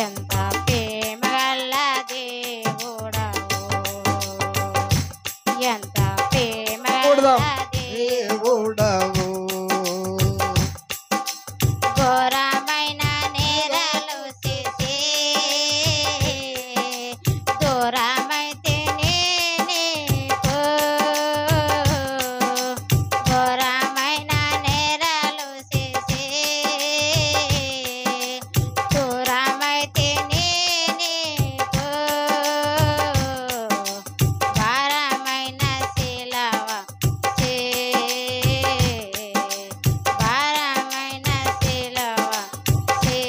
ఎంత ప్రేమగల దేవుడవు, ఎంత ప్రేమగల దేవుడవు. ఘోరమైన నేరాలు చేసి దూరమైతే నీకు, ఘోరమైన నేరాలు చేసి దూరమైతే నీకు, భారమైన శిలవ చే భారమైన శిలవ చే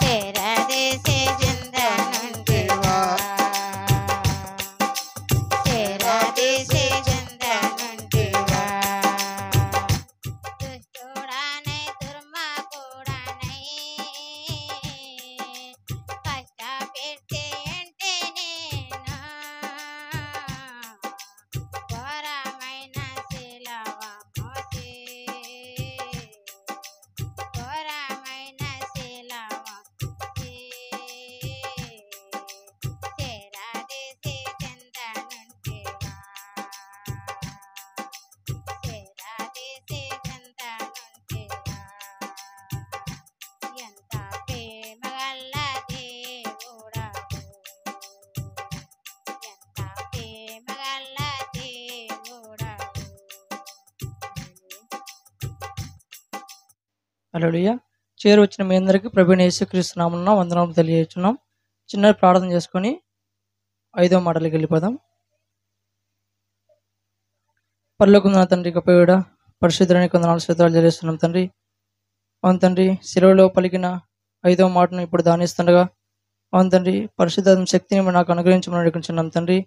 చేరదీసి జిందనుంటివా, చేరదీసి జిందనుంటివా. దుష్టుడనై దుర్మార్గుడనై కష్టపెట్టి ఉంటే నేను, ఘోరమైన శిలవ మోసి, ఘోరమైన శిలవ మోసి, చేరదీసి జిందనుంటివా, చేరదీసి జిందనుంటివా. ఎంత ప్రేమగల దేవుడవు, ఎంత ప్రేమగల దేవుడవు. హల్లెలూయా. చేరు వచ్చిన మీ అందరికీ ప్రభువైన యేసుక్రీస్తు నామమున వందనాలు తెలియజేస్తున్నాం. చిన్న ప్రార్థన చేసుకొని 5వ మాటలకు వెళ్ళిపోదాం. పరలోకమున్న తండ్రి గొప్పవాడా, పరిశుద్ధునికి వందనాలు స్తోత్రాలు చెల్లిస్తున్నాం తండ్రి. అవును తండ్రి, శిలువలో పలికిన 5వ మాటను ఇప్పుడు ధ్యానిస్తుండగా అవును తండ్రి, పరిశుద్ధాత్మ శక్తిని మీరు నాకు అనుగ్రహించమని అడుగుతున్నాం తండ్రి.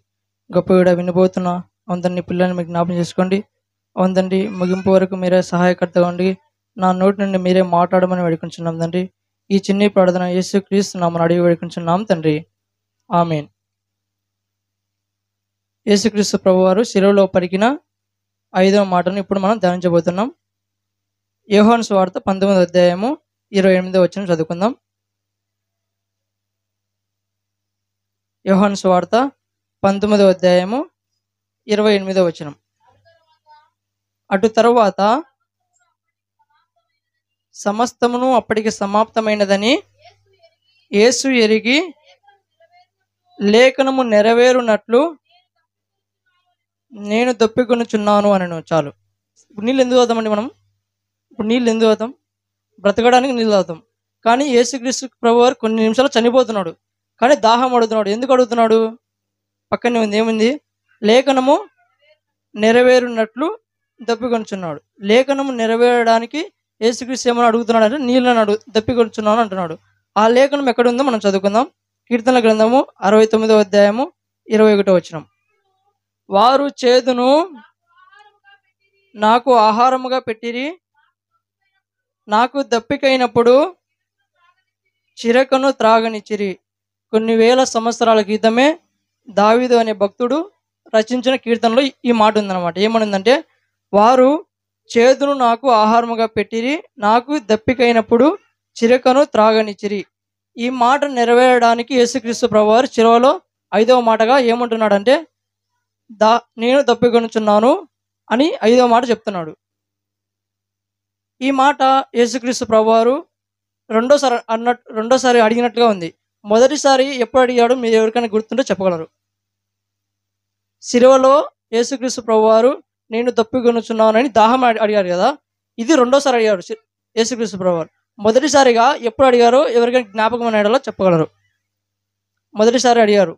గొప్పవాడా, వినబోతున్న అవును తండ్రి పిల్లల్ని మీకు జ్ఞాపకం చేసుకోండి. అవును తండ్రి, ముగింపు వరకు మీరే సహాయకర్తగా ఉండి నా నోటి నుండి మీరే మాట్లాడమని వేడుకుంటున్నాం తండ్రి. ఈ చిన్ని ప్రార్థన యేసుక్రీస్తు నామమున అడిగి వేడుకుంటున్నాం తండ్రి. ఆమేన్. యేసుక్రీస్తు ప్రభువారు శిలువలో పలికిన 5వ మాటను ఇప్పుడు మనం ధ్యానించబోతున్నాం. యోహాను సువార్త 19వ అధ్యాయము 28వ వచనం చదువుకుందాం. యోహాను సువార్త 19వ అధ్యాయము 28వ వచనం. అటు తరువాత సమస్తమును అప్పటికి సమాప్తమైనదని యేసు ఎరిగి లేఖనము నెరవేరునట్లు నేను దొప్పికొనుచున్నాను అనను. చాలు. ఇప్పుడు నీళ్ళు ఎందుకు అవుతామండి మనం? ఇప్పుడు నీళ్ళు ఎందుకు అవుతాం? బ్రతకడానికి నీళ్ళు అవుతాం. కానీ యేసుక్రీస్తు ప్రభువారు కొన్ని నిమిషాలు చనిపోతున్నాడు, కానీ దాహం అడుగుతున్నాడు. ఎందుకు అడుగుతున్నాడు? పక్కనే ఉంది, ఏముంది? లేఖనము నెరవేరునట్లు దప్పికొనుచున్నాడు. లేఖనము నెరవేరడానికి యేసుక్రీస్తు ఏమని అడుగుతున్నాడు అంటే నీళ్ళను దప్పికొనుచున్నాను అంటున్నాడు. ఆ లేఖనం ఎక్కడుందో మనం చదువుకుందాం. కీర్తనల గ్రంథము 69వ అధ్యాయము 21వ వచనం. వారు చేదును నాకు ఆహారముగా పెట్టిరి, నాకు దప్పికైనప్పుడు చిరకను త్రాగనిచ్చిరి. కొన్ని వేల సంవత్సరాల క్రితమే దావీదు అనే భక్తుడు రచించిన కీర్తనలో ఈ మాట ఉందన్నమాట. ఏమనుందంటే, వారు చేదును నాకు ఆహారముగా పెట్టిరి, నాకు దప్పికైనప్పుడు చిరకను త్రాగనిచ్చిరి. ఈ మాట నెరవేరడానికి యేసుక్రీస్తు ప్రభువారు శిలువలో 5వ మాటగా ఏమంటున్నాడంటే, నేను దప్పికొనుచున్నాను అని 5వ మాట చెప్తున్నాడు. ఈ మాట యేసుక్రీస్తు ప్రభువారు రెండోసారి అడిగినట్టుగా ఉంది. మొదటిసారి ఎప్పుడు అడిగాడు మీరు ఎవరికైనా గుర్తుంటే చెప్పగలరు? శిలువలో యేసుక్రీస్తు ప్రభువారు నేను దప్పికొనుచున్నానని దాహం అడిగారు కదా. ఇది రెండోసారి అడిగారు యేసుక్రీస్తు ప్రభువారు. మొదటిసారిగా ఎప్పుడు అడిగారో ఎవరికైనా జ్ఞాపకం అనేలా చెప్పగలరు? మొదటిసారి అడిగారు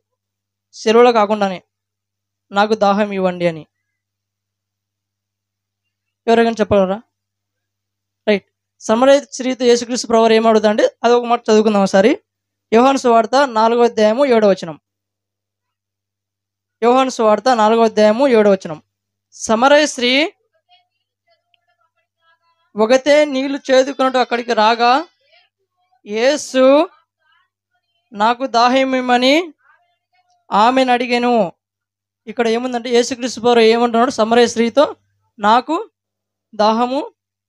శిలువలో కాకుండానే, నాకు దాహం ఇవ్వండి అని. ఎవరికైనా చెప్పగలరా? రైట్. సమరయ స్త్రీతో యేసుక్రీస్తు ప్రభువారు ఏమడుగుతా అంటే అదొక మాట చదువుకుందాం ఒకసారి. యోహాను సువార్త 4వ అధ్యాయము 7వ వచనం. యోహాను సువార్త 4వ అధ్యాయము 7వ వచనం. సమరయ స్త్రీ ఒకతే నీళ్లు చేదుకున్నట్టు అక్కడికి రాగా యేసు నాకు దాహమిమ్మని ఆమెను అడిగాను. ఇక్కడ ఏముందంటే యేసుక్రీస్తు ప్రభువు ఏమంటున్నాడు? సమరయ స్త్రీతో నాకు దాహము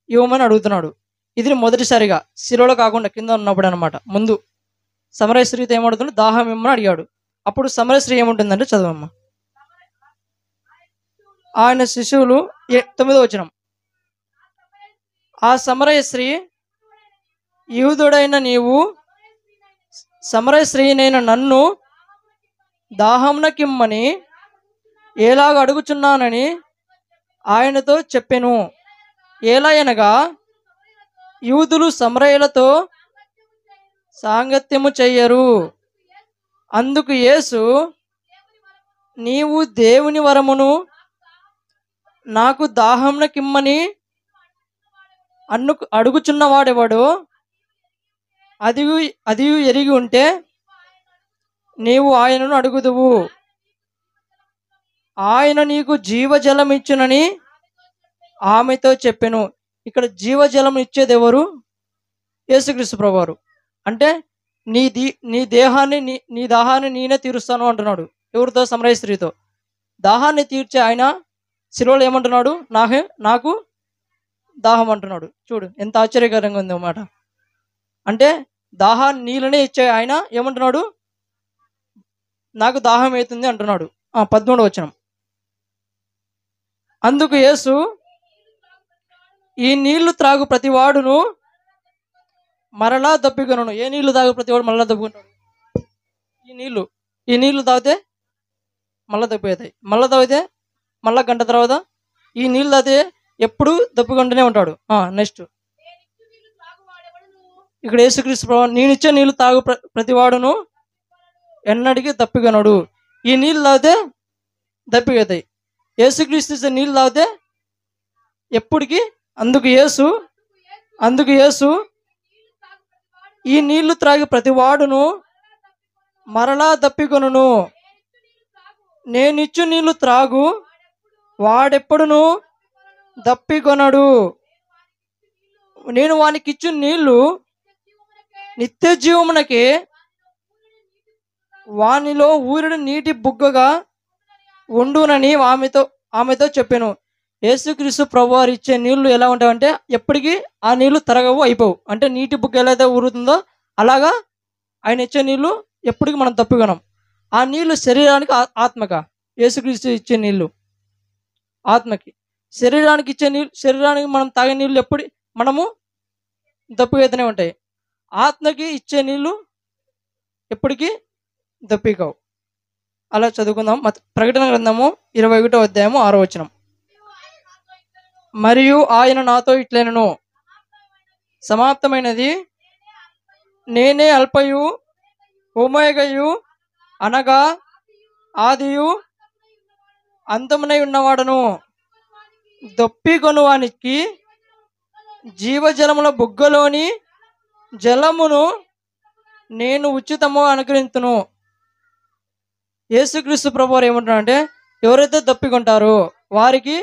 ఇవ్వమని అడుగుతున్నాడు. ఇది మొదటిసారిగా శిలువలో కాకుండా కింద ఉన్నప్పుడు అనమాట. ముందు సమరయ స్త్రీతో ఏమడుతుంది, దాహం ఇమ్మని అడిగాడు. అప్పుడు సమరయ స్త్రీ ఏముంటుందంటే చదవమ్మ. ఆయన శిశువులు 9వ వచనం. ఆ సమరయ స్త్రీ, యూదుడైన నీవు సమరయ స్త్రీనైన నన్ను దాహంనకిమ్మని ఎలాగ అడుగుచున్నానని ఆయనతో చెప్పెను. ఎలాగనగా యూదులు సమరయులతో సాంగత్యము చెయ్యరు. అందుకు యేసు, నీవు దేవుని వరమును నాకు దాహంనకిమ్మని అడుగుచున్నవాడెవడో అది ఎరిగి ఉంటే నీవు ఆయనను అడుగుదువు, ఆయన నీకు జీవజలం ఇచ్చునని ఆమెతో చెప్పెను. ఇక్కడ జీవజలం ఇచ్చేది ఎవరు? యేసుక్రీస్తు ప్రభువారు. అంటే నీ దాహాన్ని నేనే తీరుస్తాను అంటున్నాడు. ఎవరితో? సమరయ స్త్రీతో. దాహాన్ని తీర్చే ఆయన శిలువలో ఏమంటున్నాడు? నాకు దాహం అంటున్నాడు. చూడు ఎంత ఆశ్చర్యకరంగా ఉంది అన్నమాట. అంటే దాహాన్ని నీళ్ళనే ఇచ్చే ఆయన ఏమంటున్నాడు? నాకు దాహం అవుతుంది అంటున్నాడు. 13వ వచనం. అందుకు యేసు, ఈ నీళ్లు త్రాగు ప్రతివాడును మరలా దప్పికొనును. ఏ నీళ్లు తాగు ప్రతివాడు మరలా దప్పుకుంటాడు? ఈ నీళ్లు తాగితే మళ్ళా దప్పిపోతాయి. మళ్ళా తాగితే మళ్ళా గంట తర్వాత ఈ నీళ్ళు తాగితే ఎప్పుడు దప్పుకుంటూనే ఉంటాడు. నెక్స్ట్ ఇక్కడ యేసుక్రీస్తు ప్రభువు, నేనిచ్చే నీళ్లు తాగు ప్రతివాడును ఎన్నటికీ దప్పికొనడు. ఈ నీళ్ళు తాగితే దప్పిపోతాయి. యేసుక్రీస్తు ఇచ్చే నీళ్ళు తాగితే ఎప్పటికీ. అందుకు యేసు ఈ నీళ్లు త్రాగి ప్రతివాడును మరలా దప్పికొనును. నేనిచ్చు నీళ్లు త్రాగు వాడెప్పుడును దప్పికొనడు. నేను వానికి ఇచ్చు నీళ్లు నిత్య జీవమునకే వానిలో ఊరిన నీటి బుగ్గగా ఉండునని ఆమెతో చెప్పాను. యేసుక్రీస్తు ప్రభువారు ఇచ్చే నీళ్లు ఎలా ఉంటాయంటే ఎప్పటికీ ఆ నీళ్లు తరగవు, అయిపోవు. అంటే నీటి బుగ్గ ఎలా అయితే ఊరుతుందో అలాగా ఆయన ఇచ్చే నీళ్లు ఎప్పటికీ మనం తప్పికొనం. ఆ నీళ్లు శరీరానికి ఆత్మక. యేసుక్రీస్తు ఇచ్చే నీళ్లు ఆత్మకి. శరీరానికి ఇచ్చే నీళ్ళు, శరీరానికి మనం తాగే నీళ్ళు ఎప్పుడు మనము దప్పికైతేనే ఉంటాయి. ఆత్మకి ఇచ్చే నీళ్ళు ఎప్పటికీ దప్పికావు. అలా చదువుకుందాం. ప్రకటన గ్రంథము 21వ అధ్యాయము 6వ వచనం. మరియు ఆయన నాతో ఇట్లనెను, సమాప్తమైనది. నేనే అల్పయు ఓమేగయు, అనగా ఆదియు అంతమునై ఉన్నవాడను. దప్పికొనువానికి జీవజలముల బుగ్గలోని జలమును నేను ఉచితము అనుగ్రహించును. యేసుక్రీస్తు ప్రభువారు ఏమంటున్నాడు అంటే, ఎవరైతే దప్పికొంటారో వారికి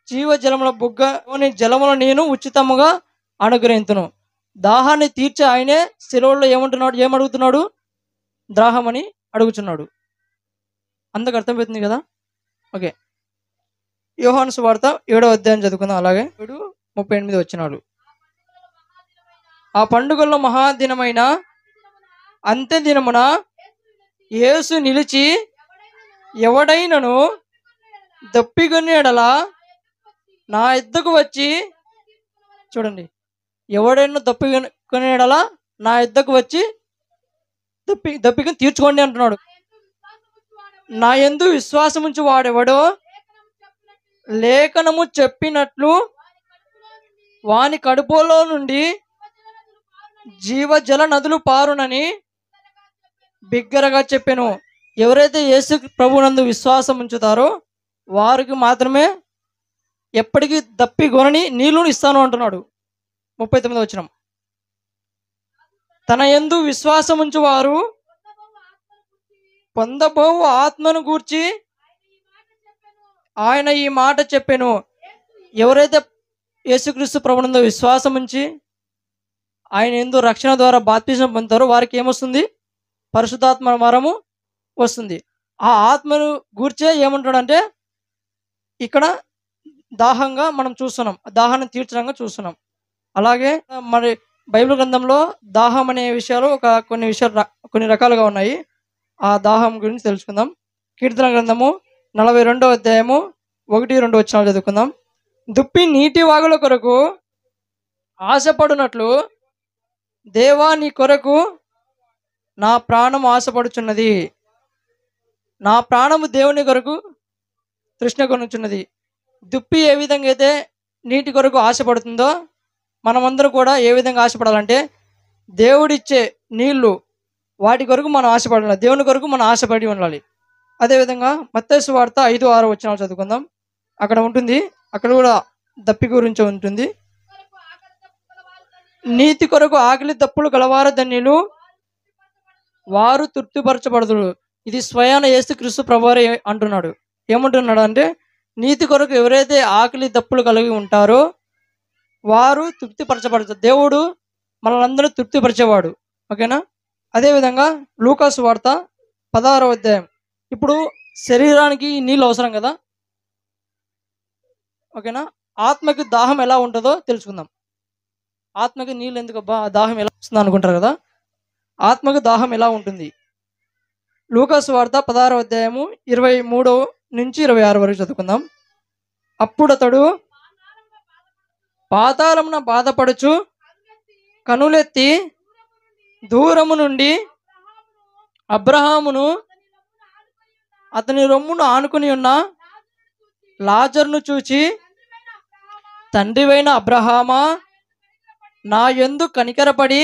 జీవజలముల బుగ్గలోని జలమును నేను ఉచితముగా అనుగ్రహించును. దాహాన్ని తీర్చే ఆయనే శిలువలో ఏమడుగుతున్నాడు? దాహమని అడుగుతున్నాడు. అందుకు అర్థమవుతుంది కదా. ఓకే, యోహాను సువార్త 7వ అధ్యాయం చదువుకుందాం. అలాగే 7:38 వచనాలు. ఆ పండుగల్లో మహాదినమైన అంత్య దినమున యేసు నిలిచి, ఎవడైనను దప్పికొని ఎడల నా యొద్దకు వచ్చి, చూడండి, ఎవడైనా దప్పికొని ఎడల నా యొద్దకు వచ్చి దప్పికొని తీర్చుకోండి అంటున్నాడు. నా యందు విశ్వాసముంచు వాడెవడో లేఖనము చెప్పినట్లు వాని కడుపులో నుండి జీవజల నదులు పారునని బిగ్గరగా చెప్పాను. ఎవరైతే యేసు ప్రభునందు విశ్వాసం ఉంచుతారో వారికి మాత్రమే ఎప్పటికీ దప్పికొనని నీళ్లను ఇస్తాను అంటున్నాడు. 39వ వచనం. తన యందు విశ్వాసం ఉంచు వారు పొందబోవు ఆత్మను గూర్చి ఆయన ఈ మాట చెప్పాను. ఎవరైతే యేసుక్రీస్తు ప్రభునందు విశ్వాసం ఉంచి ఆయన యందు రక్షణ ద్వారా బాప్తిజం పొందుతారో వారికి ఏమొస్తుంది? పరిశుద్ధాత్మ వరము వస్తుంది. ఆ ఆత్మను గూర్చే ఏమంటాడంటే ఇక్కడ దాహంగా మనం చూస్తున్నాం, దాహాన్ని తీర్చడంగా చూస్తున్నాం. అలాగే మరి బైబిల్ గ్రంథంలో దాహం అనే విషయాలు కొన్ని రకాలుగా ఉన్నాయి. ఆ దాహం గురించి తెలుసుకుందాం. కీర్తన గ్రంథము 42వ అధ్యాయము 1-2 వచనాలు చదువుకుందాం. దుప్పి నీటి వాగుల కొరకు ఆశపడునట్లు దేవా నీ కొరకు నా ప్రాణం ఆశపడుచున్నది. నా ప్రాణము దేవుని కొరకు తృష్ణ కొనుచున్నది. దుప్పి ఏ విధంగా అయితే నీటి కొరకు ఆశపడుతుందో మనమందరూ కూడా ఏ విధంగా ఆశపడాలంటే దేవుడిచ్చే నీళ్లు వాటి కొరకు మనం ఆశపడాలి. దేవుని కొరకు మనం ఆశపడి ఉండాలి. అదేవిధంగా మత్తయి సువార్త 5-6 వచనాలు చదువుకుందాం. అక్కడ ఉంటుంది, అక్కడ కూడా దప్పి గురించి ఉంటుంది. నీతి కొరకు ఆకలి దప్పులు గలవారు ధన్యులు, వారు తృప్తిపరచబడదురు. ఇది స్వయాన యేసుక్రీస్తు ప్రభువారే అంటున్నాడు. ఏమంటున్నాడు అంటే నీతి కొరకు ఎవరైతే ఆకలి దప్పులు కలిగి ఉంటారో వారు తృప్తిపరచబడతారు. దేవుడు మనల్ని తృప్తిపరిచేవాడు. ఓకేనా? అదేవిధంగా లూకాసు వార్త 16వ అధ్యాయం. ఇప్పుడు శరీరానికి నీళ్ళు అవసరం కదా, ఓకేనా? ఆత్మకి దాహం ఎలా ఉంటుందో తెలుసుకుందాం. ఆత్మకి నీళ్ళు ఎందుకు అబ్బా దాహం ఎలా వస్తుంది అనుకుంటారు కదా. ఆత్మకు దాహం ఎలా ఉంటుంది? లూకాసు వార్త 16వ అధ్యాయము 23-26 వరకు చదువుకుందాం. అప్పుడు అతడు పాతాళమున బాధపడుచు కనులెత్తి దూరము నుండి అబ్రహామును అతని రొమ్మును ఆనుకుని ఉన్న లాజరును చూచి, తండ్రివైన అబ్రహామా, నా యందు కనికరపడి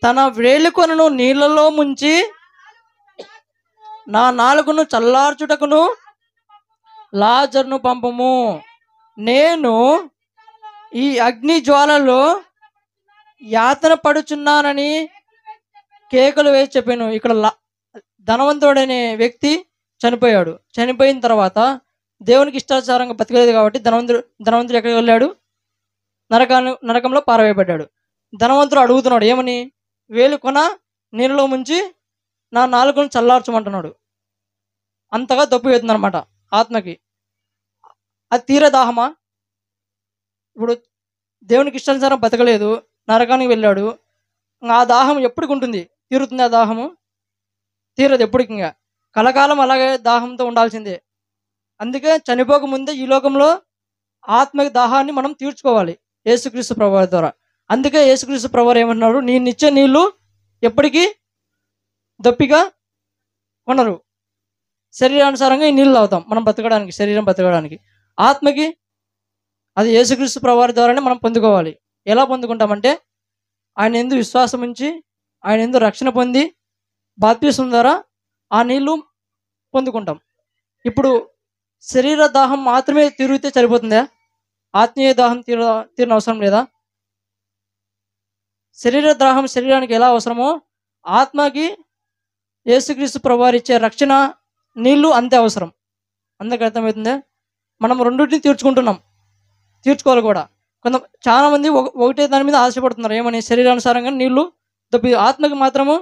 తన వేలికొనను నీళ్లలో ముంచి నా నాలుకను చల్లార్చుటకును లాజరును పంపము. నేను ఈ అగ్ని జ్వాలలో యాతన పడుచున్నానని కేకలు వేసి చెప్పాను. ఇక్కడ ధనవంతుడనే వ్యక్తి చనిపోయాడు. చనిపోయిన తర్వాత దేవునికి ఇష్టాచారంగా బతకలేదు కాబట్టి ధనవంతుడు ఎక్కడికి వెళ్ళాడు? నరకంలో పారవేయబడ్డాడు. ధనవంతుడు అడుగుతున్నాడు ఏమని? వేలు కొన నీళ్ళలో ముంచి నా నాలుకను చల్లార్చమంటున్నాడు. అంతగా దప్పు అవుతుందన్నమాట ఆత్మకి. అది తీరే దాహమా? ఇప్పుడు దేవునికి ఇష్టానుసారం బతకలేదు, నరకానికి వెళ్ళాడు. ఆ దాహం ఎప్పటికి ఉంటుంది? తీరుతుంది ఆ దాహము? తీరదు ఎప్పటికి. ఇంకా కలకాలం అలాగే దాహంతో ఉండాల్సిందే. అందుకే చనిపోకముందే ఈ లోకంలో ఆత్మకి దాహాన్ని మనం తీర్చుకోవాలి యేసుక్రీస్తు ప్రభువారి ద్వారా. అందుకే యేసుక్రీస్తు ప్రభువారు ఏమంటున్నారు? నేనిచ్చే నీళ్లు ఎప్పటికీ దప్పిగా ఉండరు. శరీరానుసారంగా ఈ నీళ్ళు తాగుతాం మనం బతకడానికి, శరీరం బతకడానికి. ఆత్మకి అది యేసుక్రీస్తు ప్రభువారి ద్వారానే మనం పొందుకోవాలి. ఎలా పొందుకుంటామంటే ఆయన యందు విశ్వాసం ఉంచి, ఆయన యందు రక్షణ పొంది బాప్తిస్మం ద్వారా ఆ నీళ్లు పొందుకుంటాం. ఇప్పుడు శరీర దాహం మాత్రమే తీరితే సరిపోతుందా? ఆత్మీయ దాహం తీరన అవసరం లేదా? శరీర దాహం శరీరానికి ఎలా అవసరమో ఆత్మకి యేసుక్రీస్తు ప్రభువారు ఇచ్చే రక్షణ నీళ్లు అంతే అవసరం. అందరికి అర్థమవుతుందా? మనం రెండింటిని తీర్చుకోవాలి కూడా. చాలామంది ఒకటే దాని మీద ఆశపడుతున్నారు. ఏమని? శరీరానుసారంగా నీళ్లు దప్పి. ఆత్మకి మాత్రము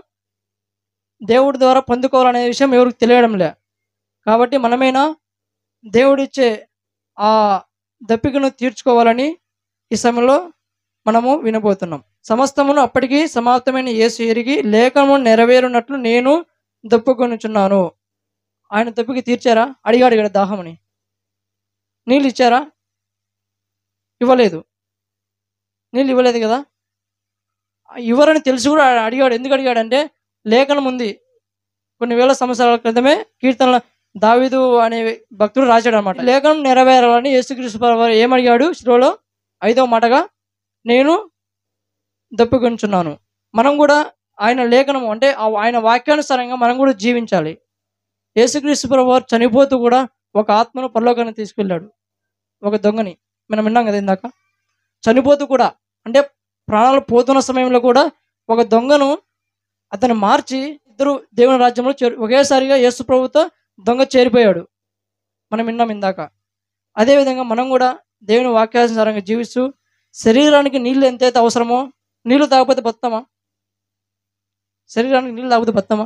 దేవుడి ద్వారా పొందుకోవాలనే విషయం ఎవరికి తెలియడం లే. కాబట్టి మనమైనా దేవుడిచ్చే ఆ దప్పికను తీర్చుకోవాలని ఈ సమయంలో మనము వినబోతున్నాం. సమస్తమును అప్పటికి సమాప్తమైన యేసు ఎరిగి లేఖనము నెరవేరునట్లు నేను దప్పుకొనుచున్నాను. ఆయన దప్పిక తీర్చారా? అడిగాడు ఇక్కడ దాహమని. నీళ్ళు ఇచ్చారా? ఇవ్వలేదు. నీళ్ళు ఇవ్వలేదు కదా. ఇవ్వరని తెలిసి కూడా అడిగాడు. ఎందుకు అడిగాడంటే లేఖనం ఉంది. కొన్ని వేల సంవత్సరాల క్రితమే కీర్తనల దావీదు అనే భక్తుడు రాశాడు అనమాట. లేఖనం నెరవేరాలని యేసుక్రీస్తు ప్రభువారు ఏమడిగాడు? శిలువలో 5వ మాటగా నేను దప్పుకొనుచున్నాను. మనం కూడా ఆయన లేఖనం అంటే ఆయన వాక్యానుసారంగా మనం కూడా జీవించాలి. యేసుక్రీస్తు ప్రభువారు చనిపోతూ కూడా ఒక ఆత్మను పరలోకానికి తీసుకెళ్ళాడు. ఒక దొంగని మనం విన్నాం కదా ఇందాక. చనిపోతూ కూడా అంటే ప్రాణాలు పోతున్న సమయంలో కూడా ఒక దొంగను అతను మార్చి ఇద్దరు దేవుని రాజ్యంలో ఒకేసారిగా యేసు ప్రభుతో దొంగ చేరిపోయాడు. మనం విన్నాం ఇందాక. అదేవిధంగా మనం కూడా దేవుని వాక్యానుసారంగా జీవిస్తూ శరీరానికి నీళ్ళు ఎంతైతే అవసరమో, నీళ్లు తాగకపోతే బతామా? శరీరానికి నీళ్ళు తాగకపోతే బతామా?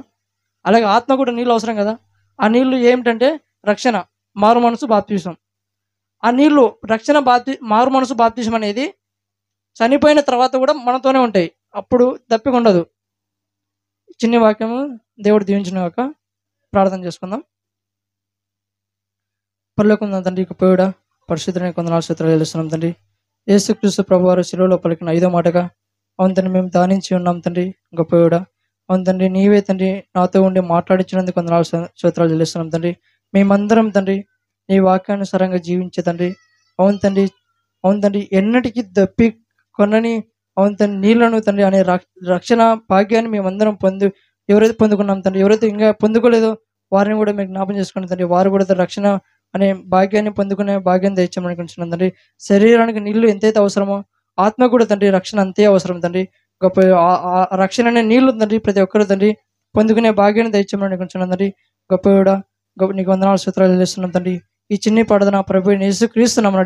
అలాగే ఆత్మ కూడా నీళ్ళు అవసరం కదా. ఆ నీళ్లు ఏమిటంటే రక్షణ, మారు మనసు, బాప్తిసం. ఆ నీళ్లు రక్షణ, మారు మనసు, బాప్తిసం అనేది చనిపోయిన తర్వాత కూడా మనతోనే ఉంటాయి, అప్పుడు దప్పిక ఉండదు. చిన్న వాక్యము దేవుడు దీవించిన కాక ప్రార్థన చేసుకుందాం. పరలోకమున్న తండ్రి, గొప్పవాడా, పరిశుద్ధుడైన కొందనాలు స్తోత్రాలు చెల్లిస్తున్నాం తండ్రి. యేసుక్రీస్తు ప్రభువారు శిలువలో పలికిన 5వ మాటగా అవును తండ్రి మేము ధ్యానించి ఉన్నాం తండ్రి. గొప్పవాడా, అవును తండ్రి నీవే తండ్రి నాతో ఉండి మాట్లాడించినందుకు కొందనాలు స్తోత్రాలు చెల్లిస్తున్నాం తండ్రి. మేమందరం తండ్రి నీ వాక్యానుసారంగా జీవించే తండ్రి. అవును తండ్రి, అవును తండ్రి ఎన్నటికీ దప్పి కొనని అవును తండ్రి నీళ్లను తండ్రి అనే రక్షణ భాగ్యాన్ని మేమందరం ఎవరైతే పొందుకున్నాం తండ్రి, ఎవరైతే ఇంకా పొందుకోలేదో వారిని కూడా మీరు జ్ఞాపం చేసుకోండి తండ్రి. వారు కూడా రక్షణ అనే భాగ్యాన్ని పొందుకునే భాగ్యం దయచేయమని అనుకుంటున్నాం తండ్రి. శరీరానికి నీళ్లు ఎంతైతే అవసరమో ఆత్మ కూడా తండ్రి రక్షణ అంతే అవసరం తండ్రి. గొప్ప రక్షణ అనే నీళ్లు తండ్రి ప్రతి ఒక్కరు తండ్రి పొందుకునే భాగ్యాన్ని దయచేయమని అనుకుంటున్నాం తండ్రి. గొప్ప నీకు వందనాలు స్తోత్రాలు చెల్లిస్తున్నాం తండ్రి. ఈ చిన్ని ప్రార్థన ప్రభువైన యేసుక్రీస్తు నామమున